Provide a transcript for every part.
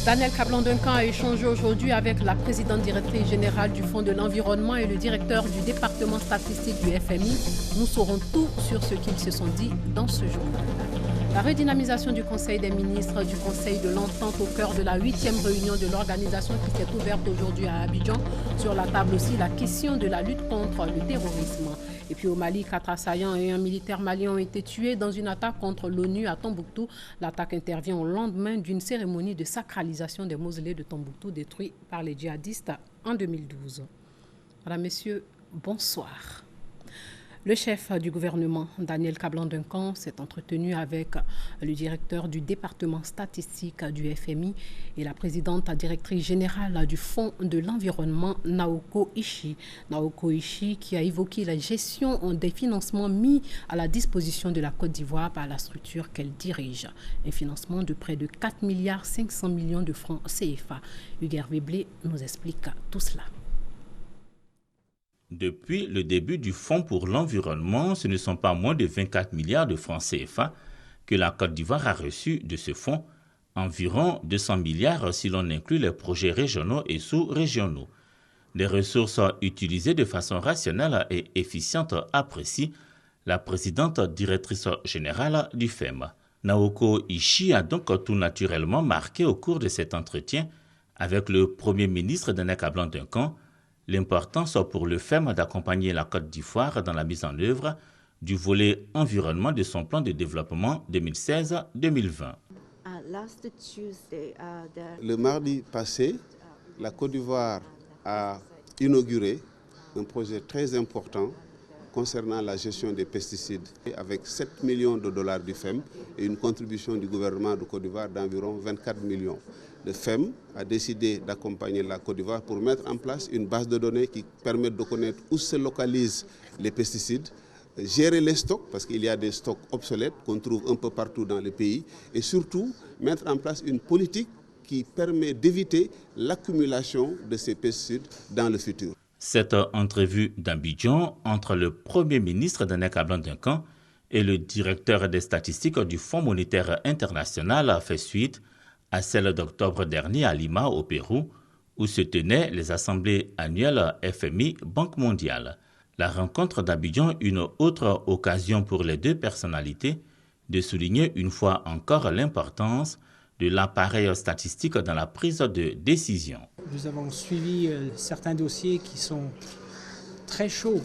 Daniel Kablan-Duncan a échangé aujourd'hui avec la présidente directrice générale du Fonds de l'environnement et le directeur du département statistique du FMI. Nous saurons tout sur ce qu'ils se sont dit dans ce journal. La redynamisation du Conseil des ministres, du Conseil de l'entente au cœur de la 8e réunion de l'organisation qui s'est ouverte aujourd'hui à Abidjan. Sur la table aussi la question de la lutte contre le terrorisme. Et puis au Mali, 4 assaillants et un militaire malien ont été tués dans une attaque contre l'ONU à Tombouctou. L'attaque intervient au lendemain d'une cérémonie de sacralisation des mausolées de Tombouctou détruits par les djihadistes en 2012. Madame, Messieurs, bonsoir. Le chef du gouvernement, Daniel Kablan-Duncan, s'est entretenu avec le directeur du département statistique du FMI et la présidente directrice générale du Fonds de l'environnement, Naoko Ishii. Naoko Ishii qui a évoqué la gestion des financements mis à la disposition de la Côte d'Ivoire par la structure qu'elle dirige. Un financement de près de 4 milliards 500 millions de francs CFA. Hugues Veblé nous explique tout cela. Depuis le début du Fonds pour l'environnement, ce ne sont pas moins de 24 milliards de francs CFA que la Côte d'Ivoire a reçus de ce fonds, environ 200 milliards si l'on inclut les projets régionaux et sous-régionaux. Des ressources utilisées de façon rationnelle et efficiente, apprécie la présidente directrice générale du FEM. Naoko Ishii a donc tout naturellement marqué au cours de cet entretien avec le Premier ministre Daniel Kablan-Duncan l'importance pour le FEM d'accompagner la Côte d'Ivoire dans la mise en œuvre du volet environnement de son plan de développement 2016-2020. Le mardi passé, la Côte d'Ivoire a inauguré un projet très important concernant la gestion des pesticides avec 7 millions de dollars du FEM et une contribution du gouvernement de Côte d'Ivoire d'environ 24 millions. Le FEM a décidé d'accompagner la Côte d'Ivoire pour mettre en place une base de données qui permet de connaître où se localisent les pesticides, gérer les stocks, parce qu'il y a des stocks obsolètes qu'on trouve un peu partout dans le pays, et surtout mettre en place une politique qui permet d'éviter l'accumulation de ces pesticides dans le futur. Cette entrevue d'Abidjan entre le Premier ministre Daniel Kablan-Duncan et le directeur des statistiques du Fonds monétaire international a fait suite à celle d'octobre dernier à Lima, au Pérou, où se tenaient les assemblées annuelles FMI Banque mondiale. La rencontre d'Abidjan, une autre occasion pour les deux personnalités de souligner une fois encore l'importance de l'appareil statistique dans la prise de décision. Nous avons suivi certains dossiers qui sont très chauds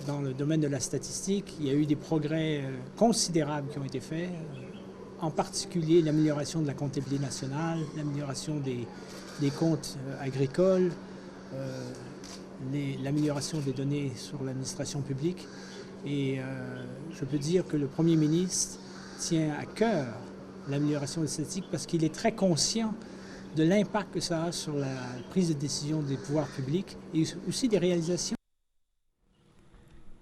dans le domaine de la statistique. Il y a eu des progrès considérables qui ont été faits, en particulier l'amélioration de la comptabilité nationale, l'amélioration des comptes agricoles, l'amélioration des données sur l'administration publique. Et je peux dire que le Premier ministre tient à cœur l'amélioration des statistiques parce qu'il est très conscient de l'impact que ça a sur la prise de décision des pouvoirs publics et aussi des réalisations.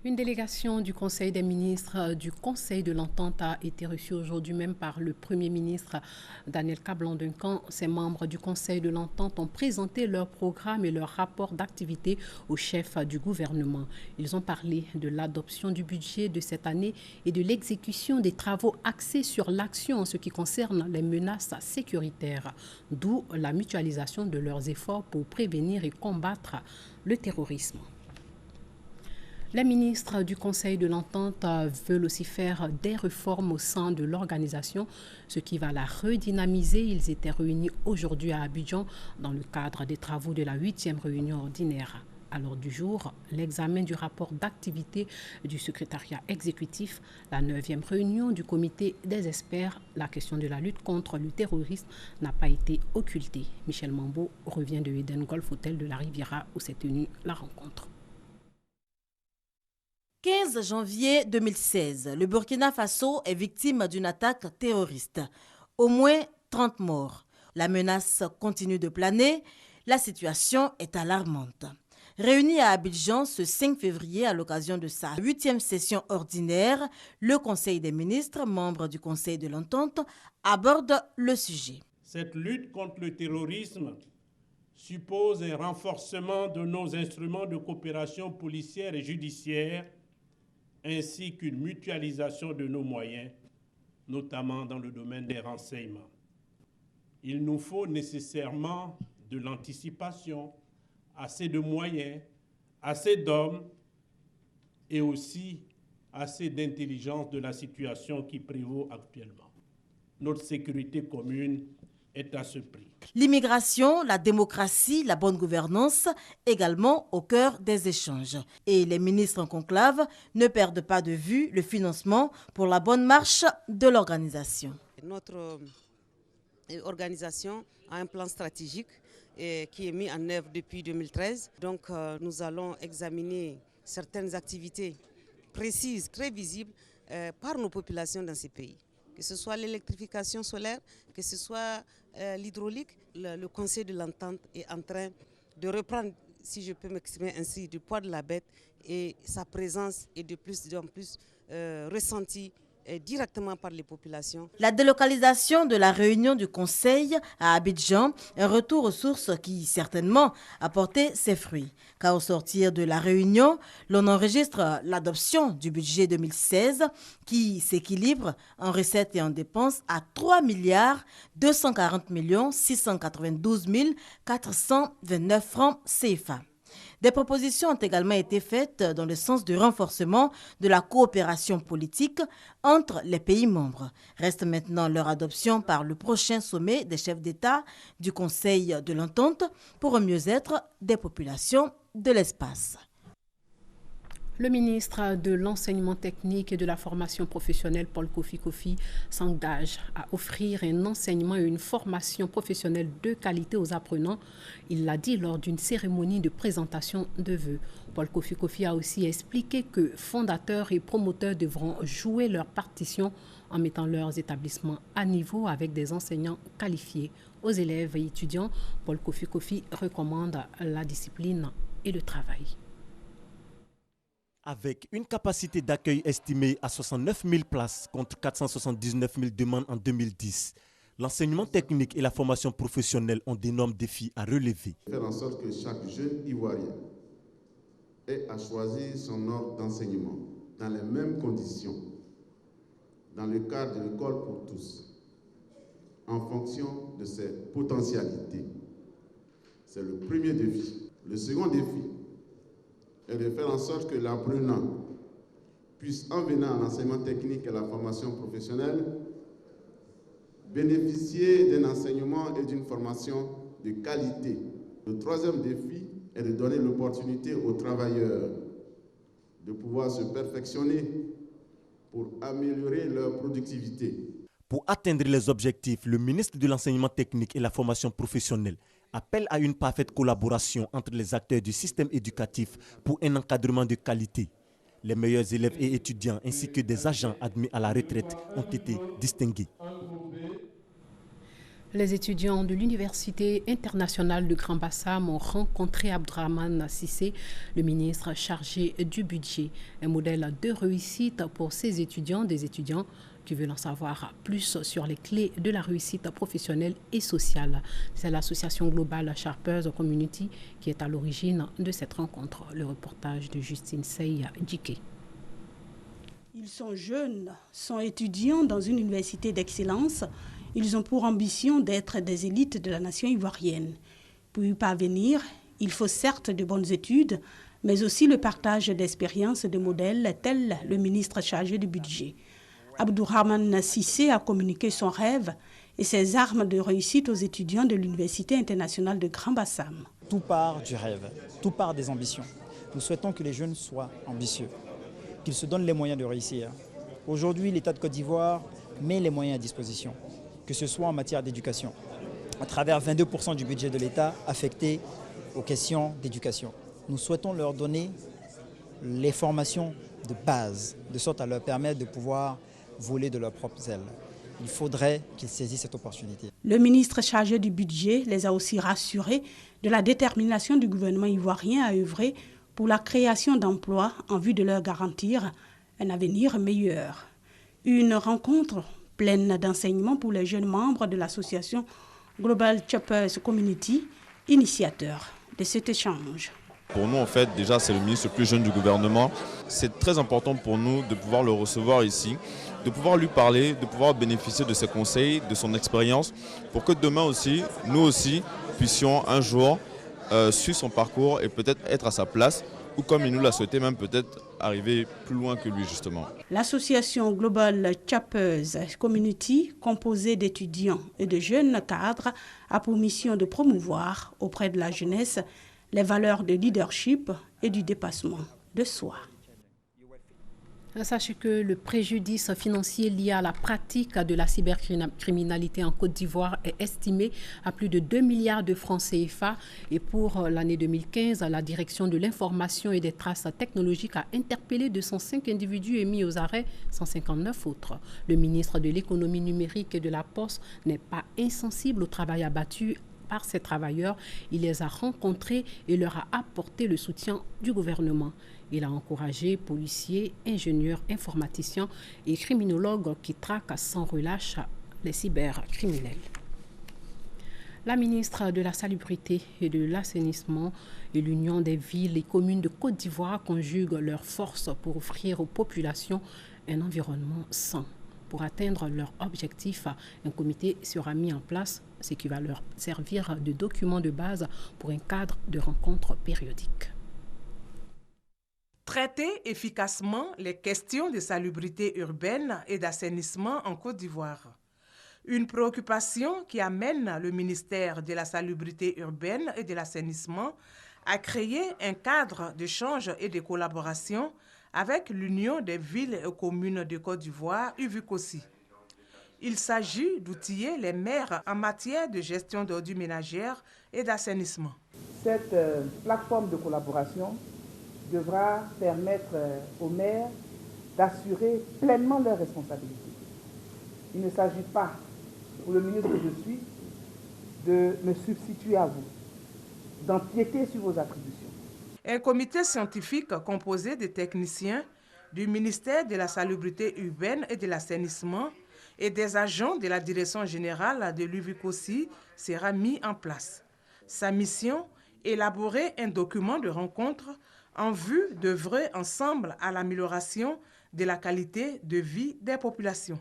Une délégation du Conseil des ministres du Conseil de l'entente a été reçue aujourd'hui même par le Premier ministre Daniel Kablan-Duncan. Ces membres du Conseil de l'entente ont présenté leur programme et leur rapport d'activité au chef du gouvernement. Ils ont parlé de l'adoption du budget de cette année et de l'exécution des travaux axés sur l'action en ce qui concerne les menaces sécuritaires, d'où la mutualisation de leurs efforts pour prévenir et combattre le terrorisme. Les ministres du Conseil de l'entente veulent aussi faire des réformes au sein de l'organisation, ce qui va la redynamiser. Ils étaient réunis aujourd'hui à Abidjan dans le cadre des travaux de la 8e réunion ordinaire. À l'ordre du jour, l'examen du rapport d'activité du secrétariat exécutif, la 9e réunion du comité des experts. La question de la lutte contre le terrorisme n'a pas été occultée. Michel Mambo revient de Eden Golf Hotel de la Riviera où s'est tenue la rencontre. 15 janvier 2016, le Burkina Faso est victime d'une attaque terroriste. Au moins 30 morts. La menace continue de planer. La situation est alarmante. Réuni à Abidjan ce 5 février à l'occasion de sa 8e session ordinaire, le Conseil des ministres, membres du Conseil de l'entente, aborde le sujet. Cette lutte contre le terrorisme suppose un renforcement de nos instruments de coopération policière et judiciaire, ainsi qu'une mutualisation de nos moyens, notamment dans le domaine des renseignements. Il nous faut nécessairement de l'anticipation, assez de moyens, assez d'hommes et aussi assez d'intelligence de la situation qui prévaut actuellement. Notre sécurité commune est à ce prix. L'immigration, la démocratie, la bonne gouvernance, également au cœur des échanges. Et les ministres en conclave ne perdent pas de vue le financement pour la bonne marche de l'organisation. Notre organisation a un plan stratégique qui est mis en œuvre depuis 2013. Donc nous allons examiner certaines activités précises, très visibles par nos populations dans ces pays. Que ce soit l'électrification solaire, que ce soit l'hydraulique, le Conseil de l'entente est en train de reprendre, si je peux m'exprimer ainsi, du poids de la bête, et sa présence est de plus en plus ressentie directement par les populations. La délocalisation de la réunion du Conseil à Abidjan, un retour aux sources qui certainement a porté ses fruits. Car au sortir de la réunion, l'on enregistre l'adoption du budget 2016 qui s'équilibre en recettes et en dépenses à 3 240 692 429 francs CFA. Des propositions ont également été faites dans le sens du renforcement de la coopération politique entre les pays membres. Reste maintenant leur adoption par le prochain sommet des chefs d'État du Conseil de l'Entente pour un mieux-être des populations de l'espace. Le ministre de l'Enseignement technique et de la formation professionnelle, Paul Kofi Kofi, s'engage à offrir un enseignement et une formation professionnelle de qualité aux apprenants. Il l'a dit lors d'une cérémonie de présentation de vœux. Paul Kofi Kofi a aussi expliqué que fondateurs et promoteurs devront jouer leur partition en mettant leurs établissements à niveau avec des enseignants qualifiés. Aux élèves et étudiants, Paul Kofi Kofi recommande la discipline et le travail. Avec une capacité d'accueil estimée à 69 000 places contre 479 000 demandes en 2010, l'enseignement technique et la formation professionnelle ont d'énormes défis à relever. Faire en sorte que chaque jeune Ivoirien ait à choisir son ordre d'enseignement dans les mêmes conditions, dans le cadre de l'école pour tous, en fonction de ses potentialités. C'est le premier défi. Le second défi est de faire en sorte que l'apprenant puisse, en venant à l'enseignement technique et à la formation professionnelle, bénéficier d'un enseignement et d'une formation de qualité. Le troisième défi est de donner l'opportunité aux travailleurs de pouvoir se perfectionner pour améliorer leur productivité. Pour atteindre les objectifs, le ministre de l'Enseignement technique et la formation professionnelle appelle à une parfaite collaboration entre les acteurs du système éducatif pour un encadrement de qualité. Les meilleurs élèves et étudiants ainsi que des agents admis à la retraite ont été distingués. Les étudiants de l'Université internationale de Grand Bassam ont rencontré Abdourahmane Cissé, le ministre chargé du budget. Un modèle de réussite pour ces étudiants, des étudiants qui veulent en savoir plus sur les clés de la réussite professionnelle et sociale. C'est l'association Global Sharpers Community qui est à l'origine de cette rencontre. Le reportage de Justine Sey Djike. Ils sont jeunes, sont étudiants dans une université d'excellence. Ils ont pour ambition d'être des élites de la nation ivoirienne. Pour y parvenir, il faut certes de bonnes études, mais aussi le partage d'expériences et de modèles tels le ministre chargé du budget. Abdourahmane Cissé a communiqué son rêve et ses armes de réussite aux étudiants de l'Université internationale de Grand Bassam. Tout part du rêve, tout part des ambitions. Nous souhaitons que les jeunes soient ambitieux, qu'ils se donnent les moyens de réussir. Aujourd'hui, l'État de Côte d'Ivoire met les moyens à disposition, que ce soit en matière d'éducation, à travers 22% du budget de l'État affecté aux questions d'éducation. Nous souhaitons leur donner les formations de base, de sorte à leur permettre de pouvoir voler de leurs propres ailes. Il faudrait qu'ils saisissent cette opportunité. Le ministre chargé du budget les a aussi rassurés de la détermination du gouvernement ivoirien à œuvrer pour la création d'emplois en vue de leur garantir un avenir meilleur. Une rencontre pleine d'enseignements pour les jeunes membres de l'association Global Sharpers Community initiateurs de cet échange. Pour nous, en fait, déjà, c'est le ministre le plus jeune du gouvernement. C'est très important pour nous de pouvoir le recevoir ici, de pouvoir lui parler, de pouvoir bénéficier de ses conseils, de son expérience, pour que demain aussi, nous aussi, puissions un jour suivre son parcours et peut-être être à sa place, ou comme il nous l'a souhaité, même peut-être arriver plus loin que lui, justement. L'association Global Chappers Community, composée d'étudiants et de jeunes cadres, a pour mission de promouvoir auprès de la jeunesse les valeurs de leadership et du dépassement de soi. Sachez que le préjudice financier lié à la pratique de la cybercriminalité en Côte d'Ivoire est estimé à plus de 2 milliards de francs CFA. Et pour l'année 2015, la direction de l'information et des traces technologiques a interpellé 205 individus et mis aux arrêts 159 autres. Le ministre de l'économie numérique et de la Poste n'est pas insensible au travail abattu par ces travailleurs. Il les a rencontrés et leur a apporté le soutien du gouvernement. Il a encouragé policiers, ingénieurs, informaticiens et criminologues qui traquent sans relâche les cybercriminels. La ministre de la Salubrité et de l'Assainissement et l'Union des villes et communes de Côte d'Ivoire conjuguent leurs forces pour offrir aux populations un environnement sain. Pour atteindre leur objectif, un comité sera mis en place, ce qui va leur servir de document de base pour un cadre de rencontres périodiques. Traiter efficacement les questions de salubrité urbaine et d'assainissement en Côte d'Ivoire. Une préoccupation qui amène le ministère de la Salubrité urbaine et de l'Assainissement à créer un cadre d'échange et de collaboration avec l'Union des villes et communes de Côte d'Ivoire, UVICOSI. Il s'agit d'outiller les maires en matière de gestion d'ordures ménagères et d'assainissement. Cette plateforme de collaboration devra permettre aux maires d'assurer pleinement leurs responsabilités. Il ne s'agit pas, pour le ministre que je suis, de me substituer à vous, d'empiéter sur vos attributions. Un comité scientifique composé de techniciens du ministère de la Salubrité urbaine et de l'Assainissement et des agents de la Direction générale de l'UVICOSI sera mis en place. Sa mission, élaborer un document de rencontre en vue d'œuvrer ensemble à l'amélioration de la qualité de vie des populations.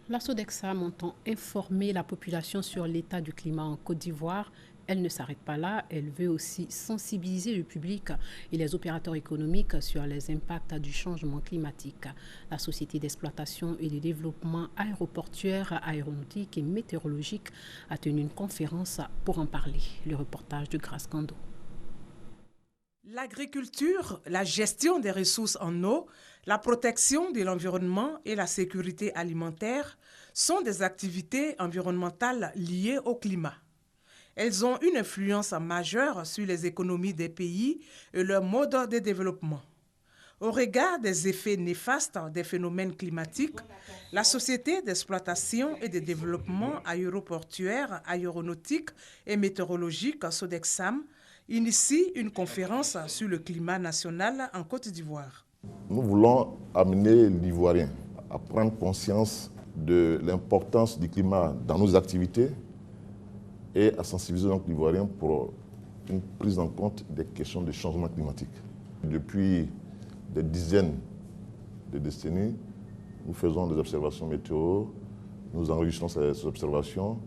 La Sodexam entend informer la population sur l'état du climat en Côte d'Ivoire. Elle ne s'arrête pas là, elle veut aussi sensibiliser le public et les opérateurs économiques sur les impacts du changement climatique. La Société d'exploitation et de développement aéroportuaire, aéronautique et météorologique a tenu une conférence pour en parler. Le reportage de Grace Kando. L'agriculture, la gestion des ressources en eau, la protection de l'environnement et la sécurité alimentaire sont des activités environnementales liées au climat. Elles ont une influence majeure sur les économies des pays et leur mode de développement. Au regard des effets néfastes des phénomènes climatiques, la Société d'exploitation et de développement aéroportuaire, aéronautique et météorologique, Sodexam, initie une conférence sur le climat national en Côte d'Ivoire. Nous voulons amener l'Ivoirien à prendre conscience de l'importance du climat dans nos activités et à sensibiliser donc l'Ivoirien pour une prise en compte des questions de changement climatique. Depuis des dizaines de décennies, nous faisons des observations météo, nous enregistrons ces observations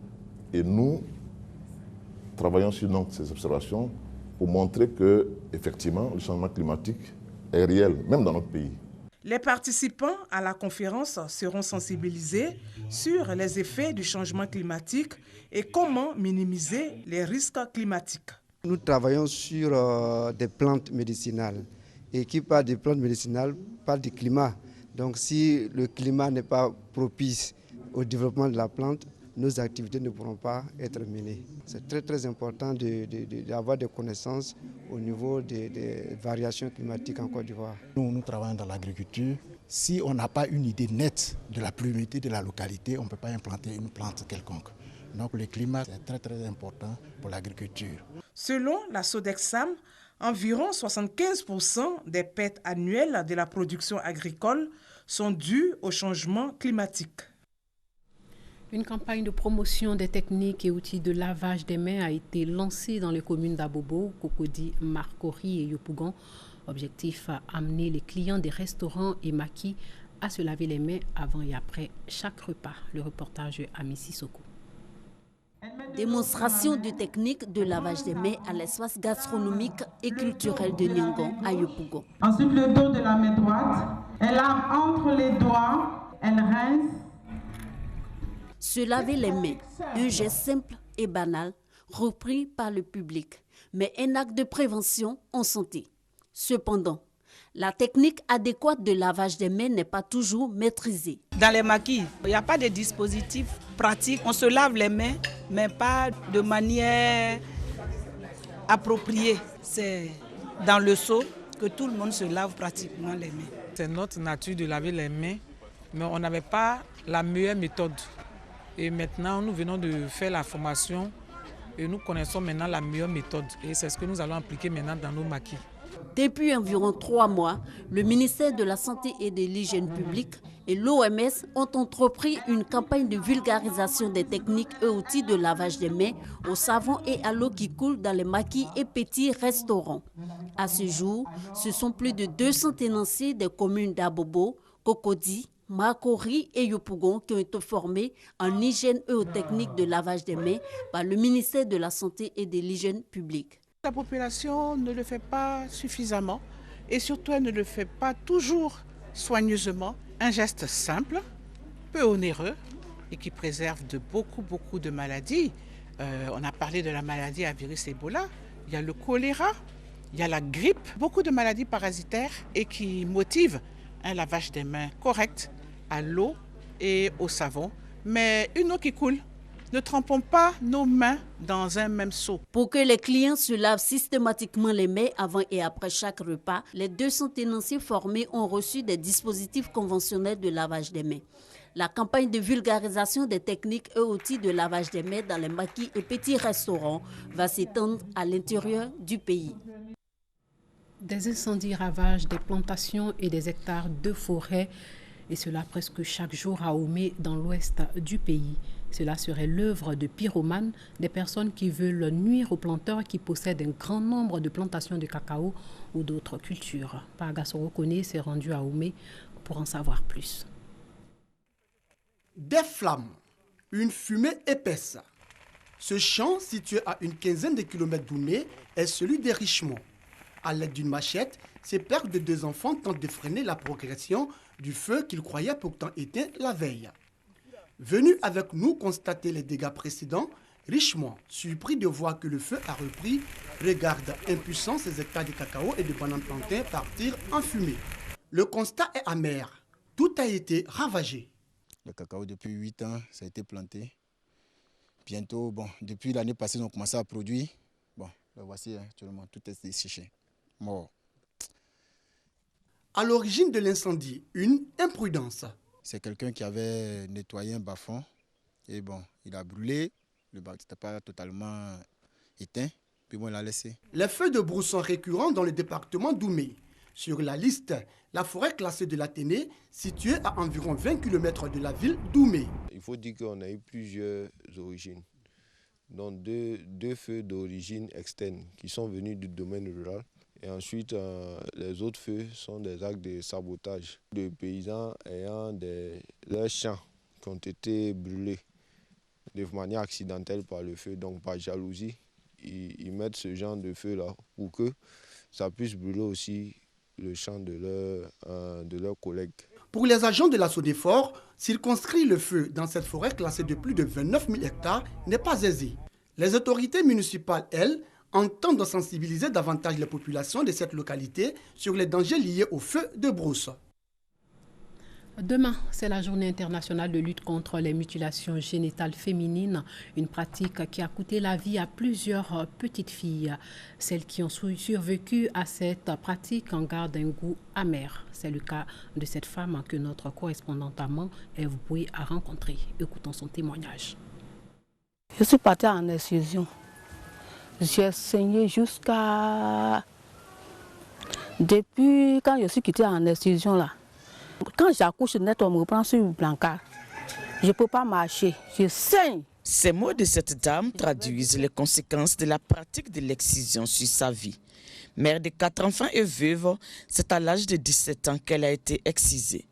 et nous travaillons sur donc, ces observations pour montrer que, effectivement, le changement climatique est réel, même dans notre pays. Les participants à la conférence seront sensibilisés sur les effets du changement climatique et comment minimiser les risques climatiques. Nous travaillons sur des plantes médicinales. Et qui parle des plantes médicinales parle du climat. Donc si le climat n'est pas propice au développement de la plante, nos activités ne pourront pas être menées. C'est très important d'avoir des connaissances au niveau des variations climatiques en Côte d'Ivoire. Nous travaillons dans l'agriculture. Si on n'a pas une idée nette de la pluviométrie de la localité, on ne peut pas implanter une plante quelconque. Donc le climat est très important pour l'agriculture. Selon la Sodexam, environ 75% des pertes annuelles de la production agricole sont dues au changement climatique. Une campagne de promotion des techniques et outils de lavage des mains a été lancée dans les communes d'Abobo, Cocody, Marcory et Yopougon. Objectif, amener les clients des restaurants et maquis à se laver les mains avant et après chaque repas. Le reportage à Missy Soko. Démonstration de techniques de lavage des mains à l'espace gastronomique et culturel de Nyangon à Yopougon. Ensuite, le dos de la main droite. Elle lave entre les doigts, elle rince. Se laver les mains, un geste simple et banal, repris par le public, mais un acte de prévention en santé. Cependant, la technique adéquate de lavage des mains n'est pas toujours maîtrisée. Dans les maquis, il n'y a pas de dispositif pratique. On se lave les mains, mais pas de manière appropriée. C'est dans le seau que tout le monde se lave pratiquement les mains. C'est notre nature de laver les mains, mais on n'avait pas la meilleure méthode. Et maintenant, nous venons de faire la formation et nous connaissons maintenant la meilleure méthode. Et c'est ce que nous allons appliquer maintenant dans nos maquis. Depuis environ 3 mois, le ministère de la Santé et de l'Hygiène publique et l'OMS ont entrepris une campagne de vulgarisation des techniques et outils de lavage des mains au savon et à l'eau qui coule dans les maquis et petits restaurants. À ce jour, ce sont plus de 200 tenanciers des communes d'Abobo, Cocody, Marcory et Yopougon qui ont été formés en hygiène et aux techniques de lavage des mains par le ministère de la Santé et de l'Hygiène publique. La population ne le fait pas suffisamment et surtout elle ne le fait pas toujours soigneusement. Un geste simple, peu onéreux et qui préserve de beaucoup de maladies. On a parlé de la maladie à virus Ebola, il y a le choléra, il y a la grippe, beaucoup de maladies parasitaires et qui motivent un lavage des mains correct à l'eau et au savon, mais une eau qui coule. Ne trempons pas nos mains dans un même seau. Pour que les clients se lavent systématiquement les mains avant et après chaque repas, les 200 tenanciers formés ont reçu des dispositifs conventionnels de lavage des mains. La campagne de vulgarisation des techniques et outils de lavage des mains dans les maquis et petits restaurants va s'étendre à l'intérieur du pays. Des incendies ravagent des plantations et des hectares de forêt, et cela presque chaque jour à Oumé, dans l'ouest du pays. Cela serait l'œuvre de pyromanes, des personnes qui veulent nuire aux planteurs qui possèdent un grand nombre de plantations de cacao ou d'autres cultures. Pagassoro Kone s'est rendu à Oumé pour en savoir plus. Des flammes, une fumée épaisse. Ce champ, situé à une quinzaine de kilomètres d'Oumé, est celui des Richemont. À l'aide d'une machette, ces pères de 2 enfants tentent de freiner la progression du feu qu'ils croyaient pourtant éteint la veille. Venu avec nous constater les dégâts précédents, Richemont, surpris de voir que le feu a repris, regarde impuissant ces hectares de cacao et de bananes plantains partir en fumée. Le constat est amer. Tout a été ravagé. Le cacao, depuis 8 ans, ça a été planté. Bientôt, depuis l'année passée, ils ont commencé à produire. Le voici actuellement, tout est desséché, mort. À l'origine de l'incendie, une imprudence. C'est quelqu'un qui avait nettoyé un bas-fond et il a brûlé. Le bas n'était pas totalement éteint, puis il l'a laissé. Les feux de brousse sont récurrents dans le département d'Oumé. Sur la liste, la forêt classée de l'Athénée, située à environ 20 km de la ville d'Oumé. Il faut dire qu'on a eu plusieurs origines. Donc deux feux d'origine externe qui sont venus du domaine rural. Et ensuite, les autres feux sont des actes de sabotage de paysans ayant leurs champs qui ont été brûlés de manière accidentelle par le feu. Donc par jalousie, ils mettent ce genre de feu-là pour que ça puisse brûler aussi le champ de leurs collègues. Pour les agents de la SODEFOR, circonscrire le feu dans cette forêt classée de plus de 29 000 hectares n'est pas aisé. Les autorités municipales, elles, entendent sensibiliser davantage les populations de cette localité sur les dangers liés au feu de brousse. Demain, c'est la journée internationale de lutte contre les mutilations génitales féminines, une pratique qui a coûté la vie à plusieurs petites filles. Celles qui ont survécu à cette pratique en gardent un goût amer. C'est le cas de cette femme que notre correspondante amant Eve Boué a rencontrée. Écoutons son témoignage. Je suis partie en exclusion. J'ai saigné jusqu'à... Depuis quand je suis quittée en exclusion là. Quand j'accouche net, on me reprend sur le brancard. Je ne peux pas marcher, je saigne. Ces mots de cette dame traduisent les conséquences de la pratique de l'excision sur sa vie. Mère de 4 enfants et veuve, c'est à l'âge de 17 ans qu'elle a été excisée.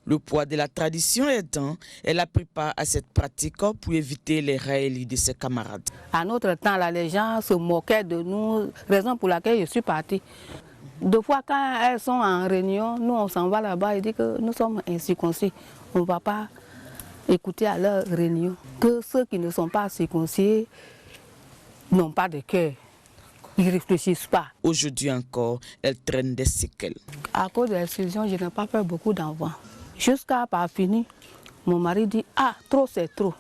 Le poids de la tradition aidant, elle a pris part à cette pratique pour éviter les railleries de ses camarades. À notre temps, là, les gens se moquaient de nous, raison pour laquelle je suis partie. Deux fois, quand elles sont en réunion, nous on s'en va là-bas et dit que nous sommes incirconcis. On ne va pas écouter à leur réunion. Que ceux qui ne sont pas circoncis n'ont pas de cœur. Ils ne réfléchissent pas. Aujourd'hui encore, elle traîne des séquelles. À cause de l'exclusion, je n'ai pas fait beaucoup d'enfants. Jusqu'à pas fini, mon mari dit « Ah, trop c'est trop.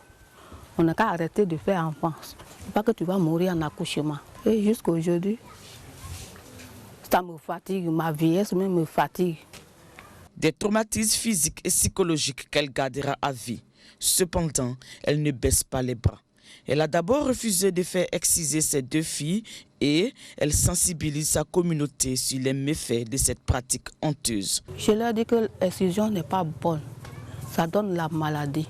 On n'a qu'à arrêter de faire enfant. Pas que tu vas mourir en accouchement. » Et jusqu'à aujourd'hui, ça me fatigue, ma vieillesse même me fatigue. Des traumatismes physiques et psychologiques qu'elle gardera à vie. Cependant, elle ne baisse pas les bras. Elle a d'abord refusé de faire exciser ses 2 filles et elle sensibilise sa communauté sur les méfaits de cette pratique honteuse. Je leur dis que l'excision n'est pas bonne. Ça donne la maladie.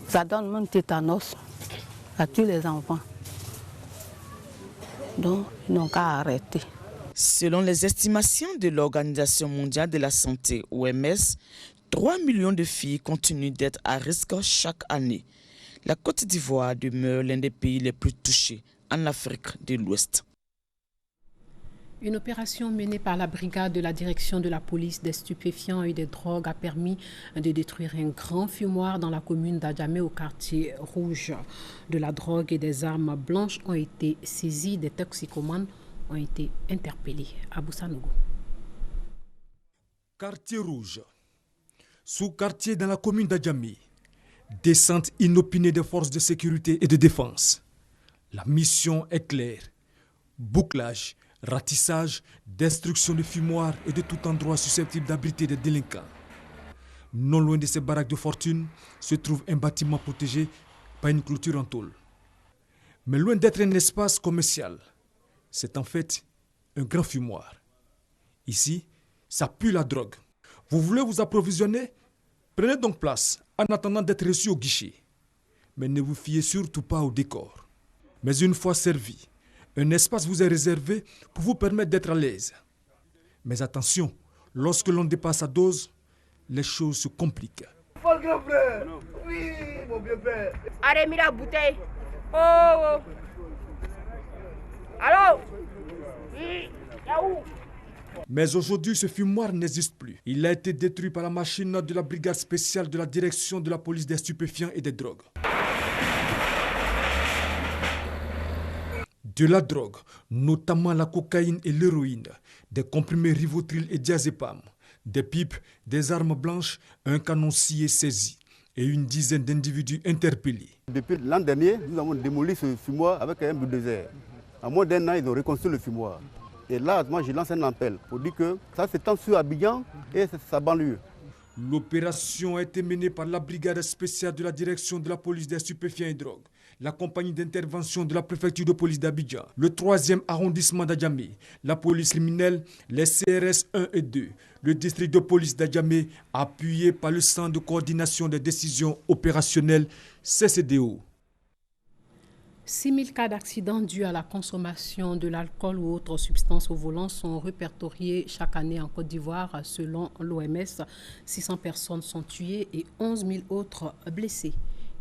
Ça donne même tétanos. Ça tue les enfants. Donc, ils n'ont qu'à arrêter. Selon les estimations de l'Organisation mondiale de la santé, OMS, 3 millions de filles continuent d'être à risque chaque année. La Côte d'Ivoire demeure l'un des pays les plus touchés en Afrique de l'Ouest. Une opération menée par la brigade de la direction de la police des stupéfiants et des drogues a permis de détruire un grand fumoir dans la commune d'Adjamé au quartier rouge. De la drogue et des armes blanches ont été saisies, des toxicomanes ont été interpellés. Abou Sanogo. Quartier rouge, sous-quartier dans la commune d'Adjamé. Descente inopinée des forces de sécurité et de défense. La mission est claire. Bouclage, ratissage, destruction de fumoirs et de tout endroit susceptible d'abriter des délinquants. Non loin de ces baraques de fortune se trouve un bâtiment protégé par une clôture en tôle. Mais loin d'être un espace commercial, c'est en fait un grand fumoir. Ici, ça pue la drogue. Vous voulez vous approvisionner? Prenez donc place en attendant d'être reçu au guichet. Mais ne vous fiez surtout pas au décor. Mais une fois servi, un espace vous est réservé pour vous permettre d'être à l'aise. Mais attention, lorsque l'on dépasse sa dose, les choses se compliquent. Mon grand frère, oui, mon vieux père. Allez, mis la bouteille. Oh. Allô? Oui, là où? Mais aujourd'hui, ce fumoir n'existe plus. Il a été détruit par la machine de la brigade spéciale de la direction de la police des stupéfiants et des drogues. De la drogue, notamment la cocaïne et l'héroïne, des comprimés Rivotril et diazépam, des pipes, des armes blanches, un canon scié saisi et une dizaine d'individus interpellés. Depuis l'an dernier, nous avons démoli ce fumoir avec un bulldozer. En moins d'1 an, ils ont reconstruit le fumoir. Et là, moi, je lance un appel pour dire que ça s'étend sur Abidjan et sa banlieue. L'opération a été menée par la brigade spéciale de la direction de la police des stupéfiants et drogues, la compagnie d'intervention de la préfecture de police d'Abidjan, le 3e arrondissement d'Adjamé, la police criminelle, les CRS 1 et 2, le district de police d'Adjamé, appuyé par le Centre de coordination des décisions opérationnelles, CCDO. 6 000 cas d'accidents dus à la consommation de l'alcool ou autres substances au volant sont répertoriés chaque année en Côte d'Ivoire. Selon l'OMS, 600 personnes sont tuées et 11 000 autres blessées.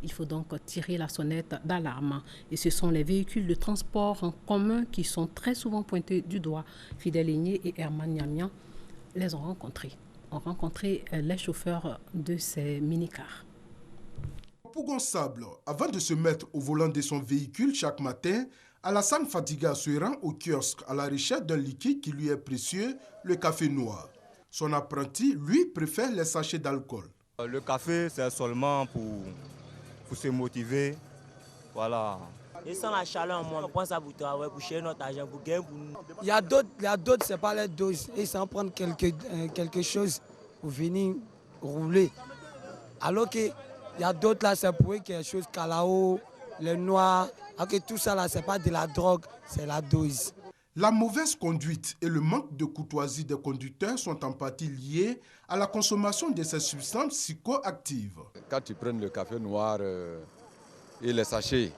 Il faut donc tirer la sonnette d'alarme. Et ce sont les véhicules de transport en commun qui sont très souvent pointés du doigt. Fidèle Aigné et Herman Niamian les ont rencontré les chauffeurs de ces minicars. Pougon Sable, avant de se mettre au volant de son véhicule chaque matin, Alassane Fadiga se rend au kiosque à la recherche d'un liquide qui lui est précieux, le café noir. Son apprenti, lui, préfère les sachets d'alcool. Le café, c'est seulement pour se motiver. Voilà. Et sans la chaleur, on prend ça pour travailler, pour chercher notre argent, pour gagner. Il y a d'autres, c'est pas les doses. Ils s'en prennent quelque chose pour venir rouler. Alors que il y a d'autres là, c'est pour quelque chose, calao, le noir. Alors que tout ça là, c'est pas de la drogue, c'est la dose. La mauvaise conduite et le manque de courtoisie des conducteurs sont en partie liés à la consommation de ces substances psychoactives. Quand tu prends le café noir et les sachets,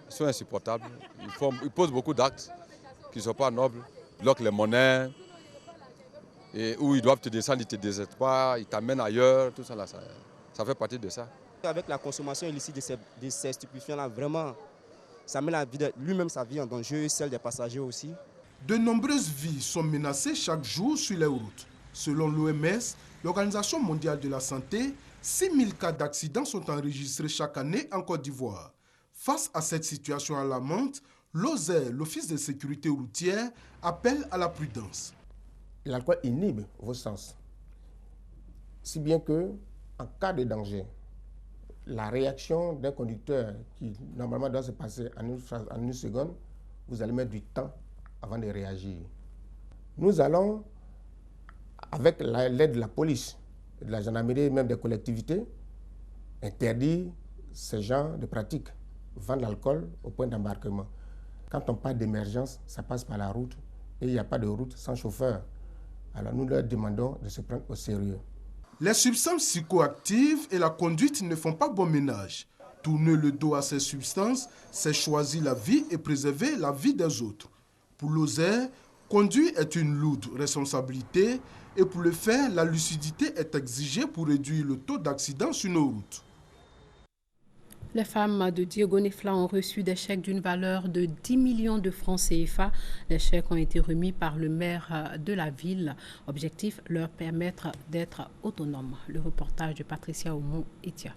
ils sont insupportables. Ils posent beaucoup d'actes qui ne sont pas nobles. Ils bloquent les monnaies, et où ils doivent te descendre, ils ne te descendent pas, ils t'amènent ailleurs, tout ça, là, ça fait partie de ça. Avec la consommation illicite de ces stupéfiants-là, vraiment, ça met lui-même sa vie en danger et celle des passagers aussi. De nombreuses vies sont menacées chaque jour sur les routes. Selon l'OMS, l'Organisation mondiale de la santé, 6 000 cas d'accidents sont enregistrés chaque année en Côte d'Ivoire. Face à cette situation alarmante, l'OSER, l'Office de sécurité routière, appelle à la prudence. L'alcool inhibe vos sens, si bien que, en cas de danger, la réaction d'un conducteur qui normalement doit se passer en une seconde, vous allez mettre du temps avant de réagir. Nous allons, avec l'aide de la police, de la gendarmerie, même des collectivités, interdire ce genre de pratiques, vendre l'alcool au point d'embarquement. Quand on parle d'émergence, ça passe par la route et il n'y a pas de route sans chauffeur. Alors nous leur demandons de se prendre au sérieux. Les substances psychoactives et la conduite ne font pas bon ménage. Tourner le dos à ces substances, c'est choisir la vie et préserver la vie des autres. Pour l'OSER, conduire est une lourde responsabilité et pour le faire, la lucidité est exigée pour réduire le taux d'accidents sur nos routes. Les femmes de Diegonefla ont reçu des chèques d'une valeur de 10 millions de francs CFA. Les chèques ont été remis par le maire de la ville. Objectif, leur permettre d'être autonomes. Le reportage de Patricia Oumou-Etia.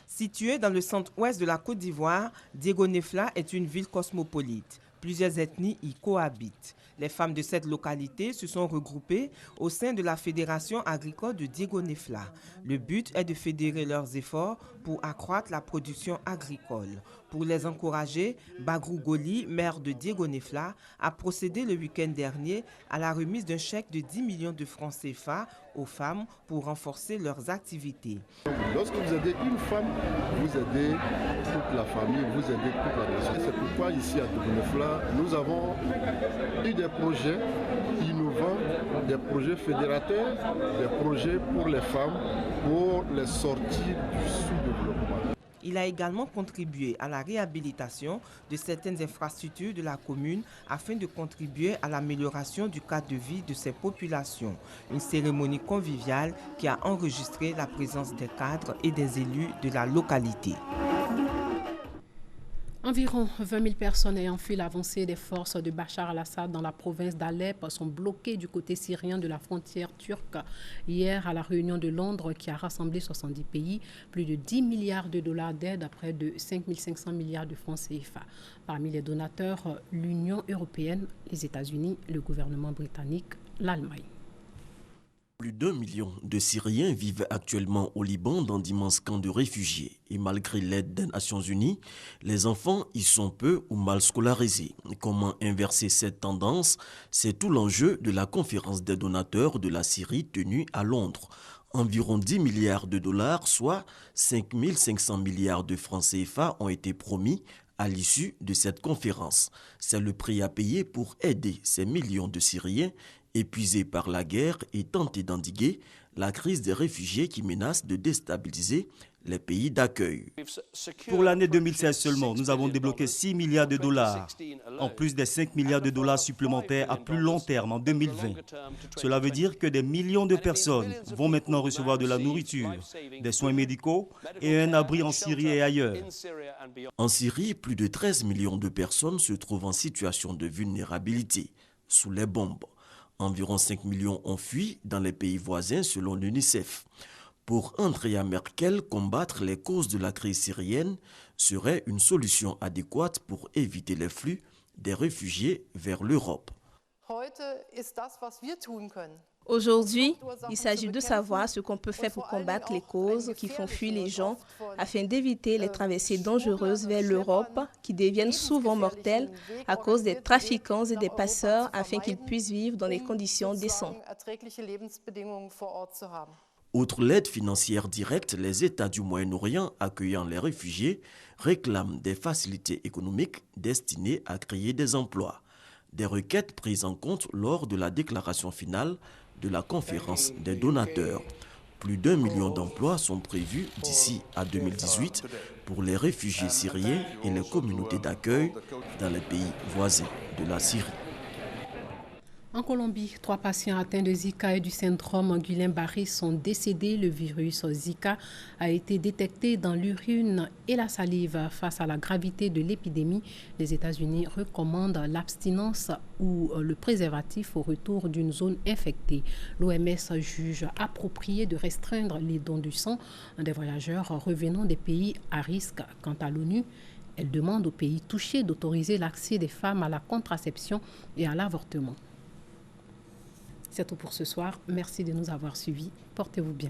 Située dans le centre-ouest de la Côte d'Ivoire, Diegonefla est une ville cosmopolite. Plusieurs ethnies y cohabitent. Les femmes de cette localité se sont regroupées au sein de la Fédération agricole de Diegonefla. Le but est de fédérer leurs efforts pour accroître la production agricole. Pour les encourager, Bagrou Goli, maire de Diegonefla, a procédé le week-end dernier à la remise d'un chèque de 10 millions de francs CFA aux femmes pour renforcer leurs activités. Lorsque vous aidez une femme, vous aidez toute la famille, vous aidez toute la nation. C'est pourquoi ici à Diegonefla, nous avons eu des projets innovants, des projets fédérateurs, des projets pour les femmes, pour les sortir du sous-développement. Il a également contribué à la réhabilitation de certaines infrastructures de la commune afin de contribuer à l'amélioration du cadre de vie de ces populations. Une cérémonie conviviale qui a enregistré la présence des cadres et des élus de la localité. Environ 20 000 personnes ayant fui l'avancée des forces de Bachar al-Assad dans la province d'Alep sont bloquées du côté syrien de la frontière turque. Hier, à la réunion de Londres qui a rassemblé 70 pays, plus de 10 milliards de dollars d'aide à près de 5 500 milliards de francs CFA. Parmi les donateurs, l'Union européenne, les États-Unis, le gouvernement britannique, l'Allemagne. Plus d'1 million de Syriens vivent actuellement au Liban dans d'immenses camps de réfugiés. Et malgré l'aide des Nations Unies, les enfants y sont peu ou mal scolarisés. Comment inverser cette tendance? C'est tout l'enjeu de la conférence des donateurs de la Syrie tenue à Londres. Environ 10 milliards de dollars, soit 5 500 milliards de francs CFA, ont été promis à l'issue de cette conférence. C'est le prix à payer pour aider ces millions de Syriens épuisés par la guerre et tenter d'endiguer la crise des réfugiés qui menace de déstabiliser les pays d'accueil. Pour l'année 2016 seulement, nous avons débloqué 6 milliards de dollars, en plus des 5 milliards de dollars supplémentaires à plus long terme en 2020. Cela veut dire que des millions de personnes vont maintenant recevoir de la nourriture, des soins médicaux et un abri en Syrie et ailleurs. En Syrie, plus de 13 millions de personnes se trouvent en situation de vulnérabilité sous les bombes. Environ 5 millions ont fui dans les pays voisins selon l'UNICEF. Pour Andrea Merkel, combattre les causes de la crise syrienne serait une solution adéquate pour éviter les flux des réfugiés vers l'Europe. Aujourd'hui, il s'agit de savoir ce qu'on peut faire pour combattre les causes qui font fuir les gens afin d'éviter les traversées dangereuses vers l'Europe qui deviennent souvent mortelles à cause des trafiquants et des passeurs afin qu'ils puissent vivre dans des conditions décentes. Outre l'aide financière directe, les États du Moyen-Orient accueillant les réfugiés réclament des facilités économiques destinées à créer des emplois. Des requêtes prises en compte lors de la déclaration finale de la conférence des donateurs. Plus d'1 million d'emplois sont prévus d'ici à 2018 pour les réfugiés syriens et les communautés d'accueil dans les pays voisins de la Syrie. En Colombie, 3 patients atteints de Zika et du syndrome Guillain-Barré sont décédés. Le virus Zika a été détecté dans l'urine et la salive. Face à la gravité de l'épidémie, les États-Unis recommandent l'abstinence ou le préservatif au retour d'une zone infectée. L'OMS juge approprié de restreindre les dons du sang des voyageurs revenant des pays à risque. Quant à l'ONU, elle demande aux pays touchés d'autoriser l'accès des femmes à la contraception et à l'avortement. C'est tout pour ce soir. Merci de nous avoir suivis. Portez-vous bien.